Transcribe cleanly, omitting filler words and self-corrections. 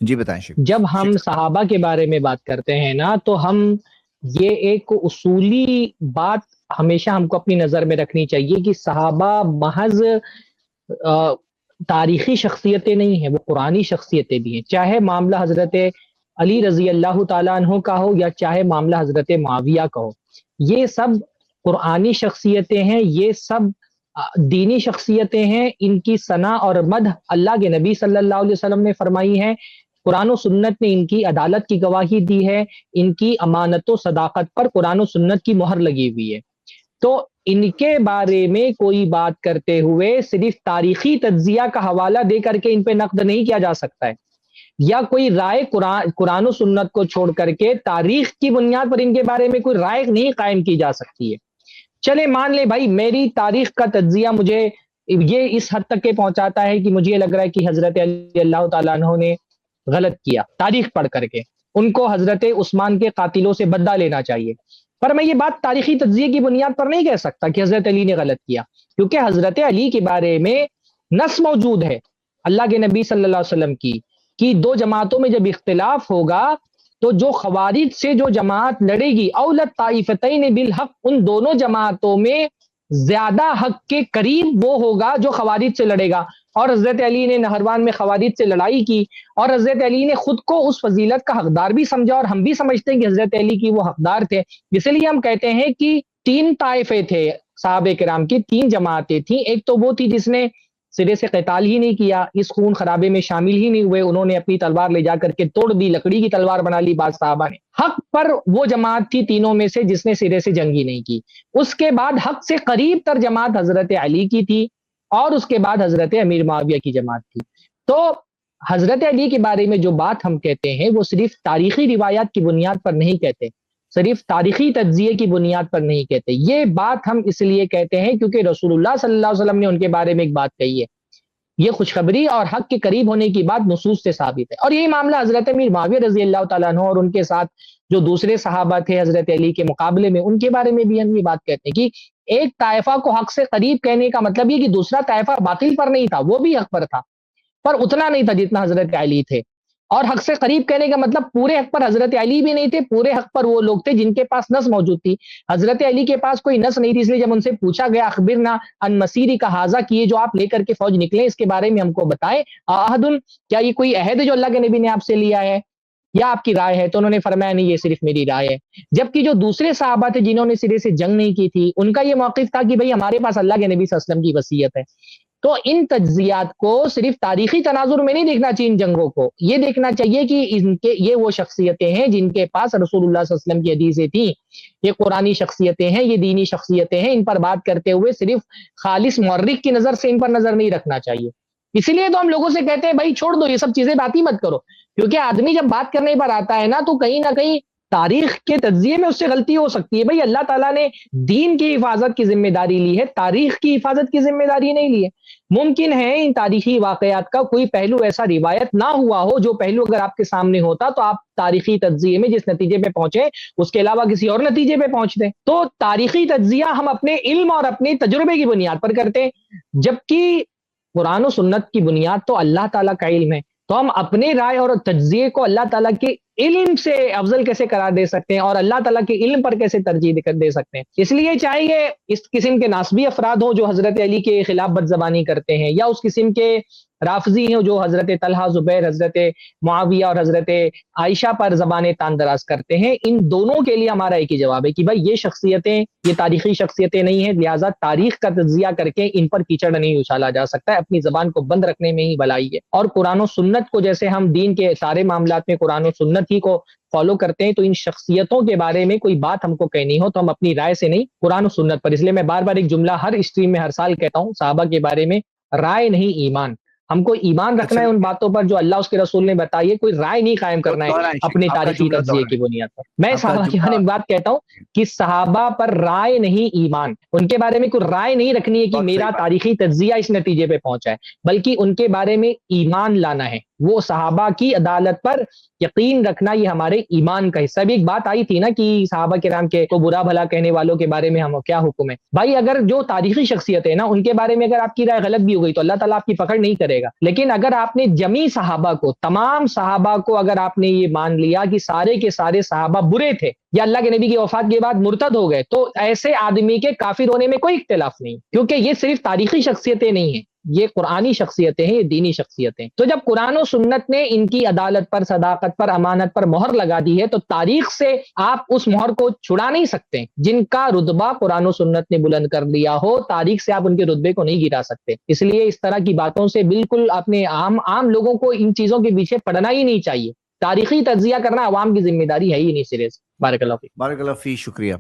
جی بتائیں جب ہم صحابہ کے بارے میں بات کرتے ہیں نا تو ہم یہ ایک اصولی بات ہمیشہ ہم کو اپنی نظر میں رکھنی چاہیے کہ صحابہ محض تاریخی شخصیتیں نہیں ہیں، وہ قرآنی شخصیتیں بھی ہیں، چاہے معاملہ حضرت علی رضی اللہ تعالیٰ عنہ کا ہو یا چاہے معاملہ حضرت معاویہ کا ہو، یہ سب قرآنی شخصیتیں ہیں، یہ سب دینی شخصیتیں ہیں، ان کی ثنا اور مدح اللہ کے نبی صلی اللہ علیہ وسلم نے فرمائی ہے، قرآن و سنت نے ان کی عدالت کی گواہی دی ہے، ان کی امانت و صداقت پر قرآن و سنت کی مہر لگی ہوئی ہے۔ تو ان کے بارے میں کوئی بات کرتے ہوئے صرف تاریخی تجزیہ کا حوالہ دے کر کے ان پہ نقد نہیں کیا جا سکتا ہے، یا کوئی رائے قرآن و سنت کو چھوڑ کر کے تاریخ کی بنیاد پر ان کے بارے میں کوئی رائے نہیں قائم کی جا سکتی ہے۔ چلے مان لے بھائی میری تاریخ کا تجزیہ مجھے یہ اس حد تک کے پہنچاتا ہے کہ مجھے لگ رہا ہے کہ حضرت علی اللہ تعالیٰ عنہ نے غلط کیا، تاریخ پڑھ کر کے ان کو حضرت عثمان کے قاتلوں سے بدلہ لینا چاہیے، پر میں یہ بات تاریخی تجزیے کی بنیاد پر نہیں کہہ سکتا کہ حضرت علی نے غلط کیا، کیونکہ حضرت علی کے بارے میں نص موجود ہے اللہ کے نبی صلی اللہ علیہ وسلم کی کہ دو جماعتوں میں جب اختلاف ہوگا تو جو خوارج سے جو جماعت لڑے گی اولت طائفتین بالحق، ان دونوں جماعتوں میں زیادہ حق کے قریب وہ ہوگا جو خوارج سے لڑے گا، اور حضرت علی نے نہروان میں خوارج سے لڑائی کی، اور حضرت علی نے خود کو اس فضیلت کا حقدار بھی سمجھا، اور ہم بھی سمجھتے ہیں کہ حضرت علی کی وہ حقدار تھے، اس لیے ہم کہتے ہیں کہ تین طائفے تھے صحابہ کرام کی، تین جماعتیں تھیں، ایک تو وہ تھی جس نے سرے سے قتال ہی نہیں کیا، اس خون خرابے میں شامل ہی نہیں ہوئے، انہوں نے اپنی تلوار لے جا کر کے توڑ دی، لکڑی کی تلوار بنا لی بعض صحابہ نے۔ حق پر وہ جماعت تھی تینوں میں سے جس نے سرے سے جنگ ہی نہیں کی۔ اس کے بعد حق سے قریب تر جماعت حضرت علی کی تھی، اور اس کے بعد حضرت امیر معاویہ کی جماعت تھی۔ تو حضرت علی کے بارے میں جو بات ہم کہتے ہیں وہ صرف تاریخی روایات کی بنیاد پر نہیں کہتے، صرف تاریخی تجزیے کی بنیاد پر نہیں کہتے، یہ بات ہم اس لیے کہتے ہیں کیونکہ رسول اللہ صلی اللہ علیہ وسلم نے ان کے بارے میں ایک بات کہی ہے، یہ خوشخبری اور حق کے قریب ہونے کی بات نصوص سے ثابت ہے، اور یہی معاملہ حضرت امیر معاویہ رضی اللہ تعالیٰ عنہ اور ان کے ساتھ جو دوسرے صحابہ تھے حضرت علی کے مقابلے میں، ان کے بارے میں بھی ہم یہ بات کہتے ہیں کہ ایک طائفہ کو حق سے قریب کہنے کا مطلب یہ کہ دوسرا طائفہ باطل پر نہیں تھا، وہ بھی حق پر تھا پر اتنا نہیں تھا جتنا حضرت علی تھے، اور حق سے قریب کہنے کا مطلب پورے حق پر حضرت علی بھی نہیں تھے، پورے حق پر وہ لوگ تھے جن کے پاس نص موجود تھی۔ حضرت علی کے پاس کوئی نص نہیں تھی، اس لیے جب ان سے پوچھا گیا اخبرنا عن مسیری کا حاضہ کیے جو آپ لے کر کے فوج نکلے اس کے بارے میں ہم کو بتائیں، عہد، کیا یہ کوئی عہد ہے جو اللہ کے نبی نے آپ سے لیا ہے یا آپ کی رائے ہے؟ تو انہوں نے فرمایا نہیں، یہ صرف میری رائے ہے۔ جبکہ جو دوسرے صحابہ تھے جنہوں نے سرے سے جنگ نہیں کی تھی ان کا یہ موقف تھا کہ بھئی ہمارے پاس اللہ کے نبی صلی اللہ علیہ وسلم کی وصیت ہے۔ تو ان تجزیات کو صرف تاریخی تناظر میں نہیں دیکھنا چاہیے، ان جنگوں کو یہ دیکھنا چاہیے کہ ان کے یہ وہ شخصیتیں ہیں جن کے پاس رسول اللہ صلی اللہ علیہ وسلم کی حدیثیں تھیں، یہ قرآنی شخصیتیں ہیں، یہ دینی شخصیتیں ہیں، ان پر بات کرتے ہوئے صرف خالص مورخ کی نظر سے ان پر نظر نہیں رکھنا چاہیے۔ اسی لیے تو ہم لوگوں سے کہتے ہیں بھائی چھوڑ دو یہ سب چیزیں، بات ہی مت کرو، کیونکہ آدمی جب بات کرنے پر آتا ہے نا تو کہیں نہ کہیں تاریخ کے تجزیے میں اس سے غلطی ہو سکتی ہے۔ بھائی اللہ تعالیٰ نے دین کی حفاظت کی ذمہ داری لی ہے، تاریخ کی حفاظت کی ذمہ داری نہیں لی ہے۔ ممکن ہے ان تاریخی واقعات کا کوئی پہلو ایسا روایت نہ ہوا ہو جو پہلو اگر آپ کے سامنے ہوتا تو آپ تاریخی تجزیے میں جس نتیجے پہ پہنچے اس کے علاوہ کسی اور نتیجے پہ پہنچتے۔ تو تاریخی تجزیہ ہم اپنے علم اور اپنے تجربے کی بنیاد پر کرتے ہیں، جبکہ قرآن و سنت کی بنیاد تو اللہ تعالیٰ کا علم ہے۔ تو ہم اپنے رائے اور تجزیے کو اللہ تعالیٰ کے علم سے افضل کیسے قرار دے سکتے ہیں اور اللہ تعالیٰ کے علم پر کیسے ترجیح دے سکتے ہیں؟ اس لیے چاہے یہ اس قسم کے ناسبی افراد ہوں جو حضرت علی کے خلاف بد زبانی کرتے ہیں، یا اس قسم کے رافضی ہیں جو حضرت طلحہ، زبیر، حضرت معاویہ اور حضرت عائشہ پر زبان تان دراز کرتے ہیں، ان دونوں کے لیے ہمارا ایک ہی جواب ہے کہ بھائی یہ شخصیتیں یہ تاریخی شخصیتیں نہیں ہیں، لہٰذا تاریخ کا تجزیہ کر کے ان پر کیچڑ نہیں اچھالا جا سکتا ہے، اپنی زبان کو بند رکھنے میں ہی بھلائی ہے۔ اور قرآن و سنت کو جیسے ہم دین کے سارے معاملات میں قرآن و سنت ہی کو فالو کرتے ہیں، تو ان شخصیتوں کے بارے میں کوئی بات ہم کو کہنی ہو تو ہم اپنی رائے سے نہیں قرآن و سنت پر۔ اس لیے میں بار بار ایک جملہ ہر اسٹریم میں ہر سال کہتا ہوں، صحابہ کے بارے میں رائے نہیں ایمان، ہم کو ایمان رکھنا ہے ان باتوں پر جو اللہ اس کے رسول نے بتائی ہے، کوئی رائے نہیں قائم کرنا ہے اپنی تاریخی تجزیے کی بنیاد پر۔ میں صحابہ کے بارے میں بات کہتا ہوں کہ صحابہ پر رائے نہیں ایمان، ان کے بارے میں کوئی رائے نہیں رکھنی ہے کہ میرا تاریخی تجزیہ اس نتیجے پہ پہنچا ہے، بلکہ ان کے بارے میں ایمان لانا ہے۔ وہ صحابہ کی عدالت پر یقین رکھنا یہ ہمارے ایمان کا حصہ. بھی ایک بات آئی تھی نا کہ صحابہ کرام کے تو برا بھلا کہنے والوں کے بارے میں ہم کیا حکم ہے. بھائی اگر جو تاریخی شخصیت ہے نا ان کے بارے میں اگر آپ کی رائے غلط بھی ہو گئی تو اللہ تعالیٰ آپ کی پکڑ نہیں کرے گا. لیکن اگر آپ نے جمی صحابہ کو، تمام صحابہ کو اگر آپ نے یہ مان لیا کہ سارے کے سارے صحابہ برے تھے یا اللہ کے نبی کی وفات کے بعد مرتد ہو گئے، تو ایسے آدمی کے کافر ہونے میں کوئی اختلاف نہیں، کیونکہ یہ صرف تاریخی شخصیتیں نہیں ہیں، یہ قرآنی شخصیتیں ہیں، یہ دینی شخصیتیں. تو جب قرآن و سنت نے ان کی عدالت پر، صداقت پر، امانت پر مہر لگا دی ہے تو تاریخ سے آپ اس مہر کو چھڑا نہیں سکتے. جن کا رتبہ قرآن و سنت نے بلند کر لیا ہو، تاریخ سے آپ ان کے رتبے کو نہیں گرا سکتے. اس لیے اس طرح کی باتوں سے بالکل اپنے عام لوگوں کو ان چیزوں کے پیچھے پڑنا ہی نہیں چاہیے. تاریخی تجزیہ کرنا عوام کی ذمہ داری ہے ہی نہیں سرے سے. بارک اللہ فیک. بارک اللہ فی، شکریہ.